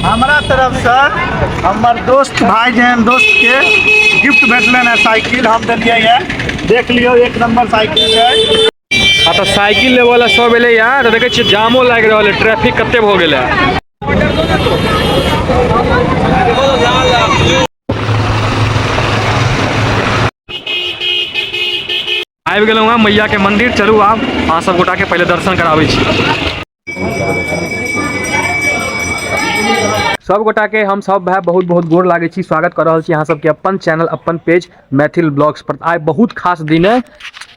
हमारा तरफ से हमार दोस्त भाई जहन दोस्त के गिफ्ट भेटलन है साइकिल हम दिलिए है। देख लियो एक नंबर साइकिल है। हाँ तो साइकिल लेवे वाला सब एले यार तो देखे जामो लग रहा है, ट्रैफिक कते हो गए। आबि गेलहुँ हँ मैया के मंदिर। चलू आब अहाँ सब गोटा के पहले दर्शन कराबै छी। सब गोटा के हम सब भाई बहुत बहुत गोर लागे छी, स्वागत कर रहल छी अहाँ सबके अपन चैनल अपन पेज मैथिल ब्लॉग्स पर। आइ बहुत खास दिन है,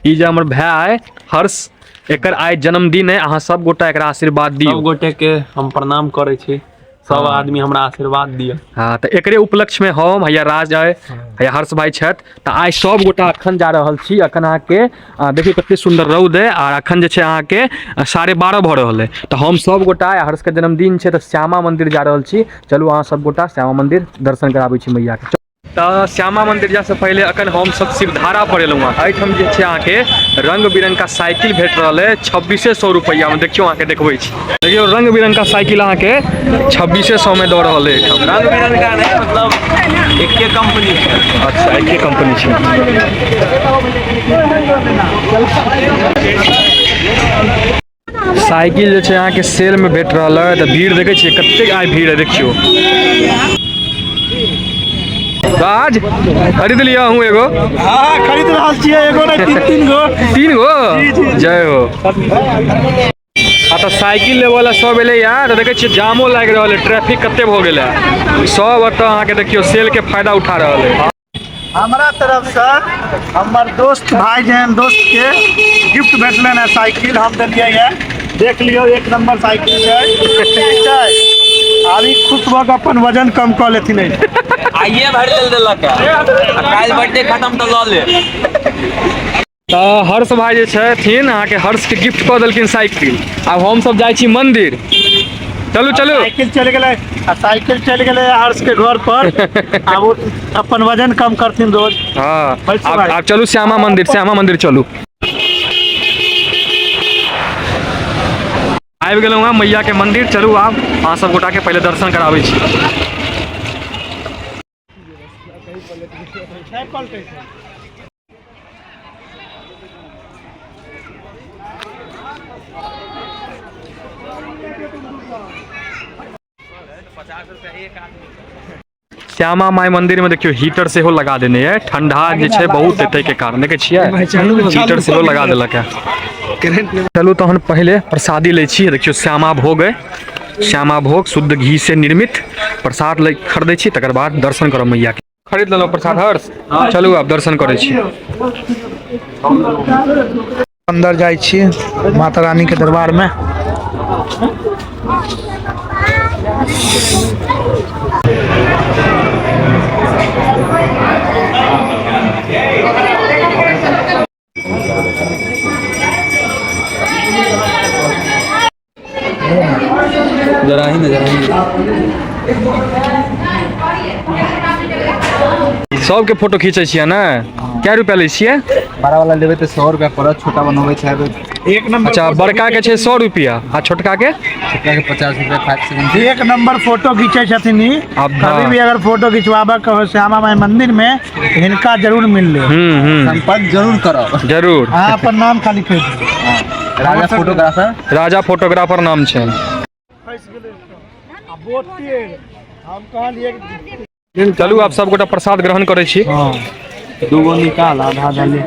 ई जे हमर भाई है हर्ष, एकर आइ जन्मदिन है। अहाँ सब गोटा एकरा आशीर्वाद दियो। सब गोटे के हम प्रणाम करे छी, सब आदमी हमरा आशीर्वाद दियो। हाँ तो एकरे उपलक्ष्य में हम हैया राज है हैया हर्ष भाई छत। तो आई सब गोटा अखन जा रहल छी। अखन अहाँ के देखिए कते सुंदर रौद है और अखन जे अहाँ के 12:30 भ रहल है। तो हम सब गोटा हर्ष के जन्मदिन है तो श्यामा मंदिर जा रहल छी। चलू अहाँ सब गोटा श्यामा मंदिर दर्शन कराबै छी मैया के। तो श्यामा मंदिर जा से पहले अखन हम सब शिवधारा पर एलहुँ हँ। एहिठाम जे छै अहाँ के रंग बिरंग का साइकिल भेट रहा है 2600 रुपैया में। देखियो अहाँ के देखबै छी, देखियो रंग बिरंग का साइकिल अहाँ के 2600 में दऽ रहल है। रंग बिरंग का नहीं, मतलब एके कंपनी है। अच्छा एके कंपनी छै। साइकिल जे छै अहाँ के सेल में भेट रहा है। तो भीड़ देखे छियै कते आइ भीड़ है, देखियो। आज खरीद लिया हूँ एगो। हाँ खरीद रहा छिए एगो नहीं तीन गो। तीन गो जय हो। हाँ तो साइकिल लेवे वाला सब एले यार तो देखे छियै जामो लग रहा है, ट्रैफिक कते हो गए। सब अत अहाँ के देखियो सेल के फायदा उठा रहा है। हमारा तरफ से हमार दोस्त भाई जहन दोस्त के गिफ्ट भेटलन है साइकिल हम दिलिए है। देख लियो एक नंबर साइकिल है। अभी खुश भऽ के अपन वजन कम कर लेथिन। आइए भर देलक है, काल बर्थडे खत्म तो ल ले। तो हर्ष भाई जे छथिन अहाँ के हर्ष के गिफ्ट कऽ देलखिन साइकिल। अब हम सब जाइ छी मंदिर। चलू चलू साइकिल चल गए हर्ष के घर पर। अब वो अपन वजन कम करथिन रोज। हाँ अब चलू श्यामा मंदिर चलू। आबि गेलहुँ हँ मैया के मंदिर। चलू आब अहाँ सब गोटा के पहले दर्शन कराबै छी। श्यामा माई मंदिर में देखियो हीटर से हो लगा देने है। ठंडा जे छै बहुत एतै के कारण देखे छियै हीटर से हो लगा देलक है। चलू तहन पहले प्रसादी ले छी। देखियो श्यामा भोग है, श्यामा भोग शुद्ध घी से निर्मित प्रसाद ले खरीदै छी, तकर बाद दर्शन करब मैया के। खरीद लेलहुँ प्रसाद हर्ष। चलू आब दर्शन करै छी। अंदर जाइ छी माता रानी के दरबार में। जरा ही सबके फोटो खींचे छियै ना। क्या रुपया ले छियै? बड़ा वाला लेवे तो 100 रुपया पड़त, छोटा बनवे छै एक नंबर। अच्छा बड़का के छै 100 रुपया आ छोटका के 50 रुपया 5 सेकंड। एक नंबर फोटो खींचे छथिन। कभी भी अगर फोटो खिंचवाबा कहो श्यामा माई मंदिर में इनका जरूर मिल ले। संपर्क जरूर करो जरूर। हाँ अपन नाम खाली कह राजा फोटोग्राफर नाम छै। चलू आप सब गोटा प्रसाद ग्रहण करे छी। दूगो निकाल आधा डाले।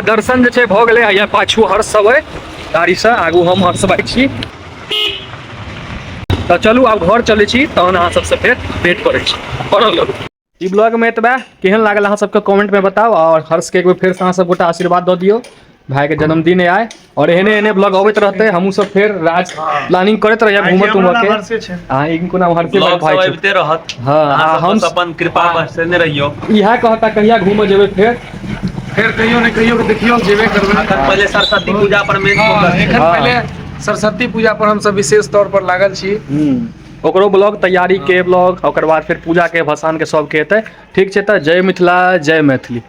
दर्शन जे छै भऽ गेलै। हैया पाछू हर्ष सब है गाड़ी से, आगू हम हर्ष भाई छी। तो चलू आब घर चले छी, तहन अहाँ सबसे फेर भेंट करे छी। ई ब्लॉग में एतबे। केहन लागल अहाँ सबके कमेंट में बताओ और हर्ष के एक बार फेर से अहाँ सब गोटा आशीर्वाद दऽ दियो। भाई के जन्मदिन है आए और एहने ब्लॉग अबैत रहते। हमहू सब फिर राज प्लानिंग करत रहिए घूमत के। हां इनको नाम हर्षे भाई अबते रहत। हां हम अपन कृपा बरसे ने रहियो। इहा कहता कहिया घूम जेबे फिर कहियो ने कहियो देखियो जेबे करबे। पहले सरस्वती पूजा पर मेन फोकस। पहले सरस्वती पूजा पर हम सब विशेष तौर पर लागल छी। ओकरो ब्लॉग तैयारी के ब्लॉग, ओकर बाद फिर पूजा के भसान के सब के हेतै। ठीक छै त जय मिथिला जय मैथिली।